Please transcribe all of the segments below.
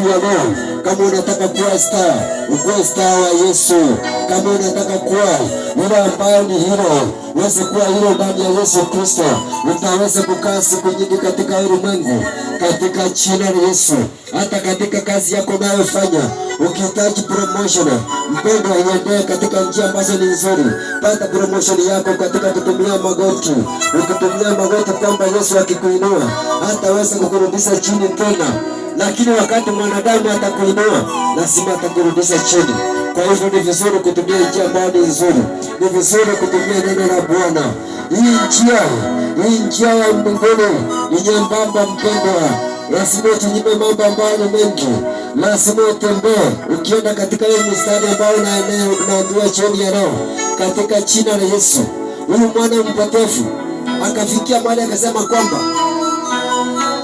siku ya leo. Kama unataka kuwa star, ukuwe star wa Yesu. Kama unataka kuwa yule ambaye ni hero, uweze kuwa hero ndani ya Yesu Kristo. Utaweza kukaa siku nyingi katika ulimwengu, katika jina la Yesu. Hata katika kazi yako unayofanya, ukihitaji promotion, mpendwa, iendee katika njia ambazo ni nzuri. Pata promotion yako katika kutumia magoti. Ukitumia magoti, kwamba Yesu akikuinua hataweza kukurudisha chini tena. Lakini wakati mwanadamu atakuinua, lazima atakurudisha chini. Kwa hivyo ni vizuri kutumia njia ambayo ni nzuri. Ni vizuri kutumia neno la Bwana. Hii njia ya mbinguni ni nyembamba, mpendwa. Lazima utunyime mambo ambayo ni mengi. Lazima utembee ukienda katika hiyo mstari ambao unaambiwa jioni ya leo, katika jina la Yesu. Huyu mwana mpotevu akafikia mahali akasema kwamba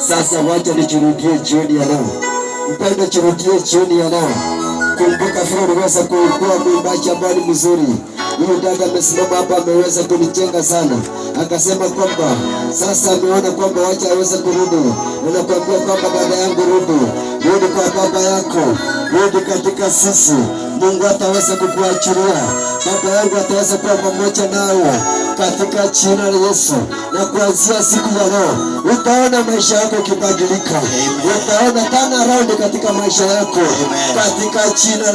sasa wacha nijirudie jioni ya leo. Mpendwa, jirudie jioni ya leo. Kumbuka vile uliweza kuwa mwimbaji ambaye ni mzuri. Huyu dada amesimama hapa, ameweza kunijenga sana. Akasema kwamba sasa ameona kwamba wacha aweze kurudi. Nakwambia kwamba dada yangu, rudi kwa baba yako, rudi katika sisi. Mungu ataweza kukuachilia. Baba yangu ataweza kuwa pamoja nawe katika jina la Yesu. Na kuanzia siku ya leo utaona maisha yako kibadilika. Utaona turn around katika maisha yako katika jina la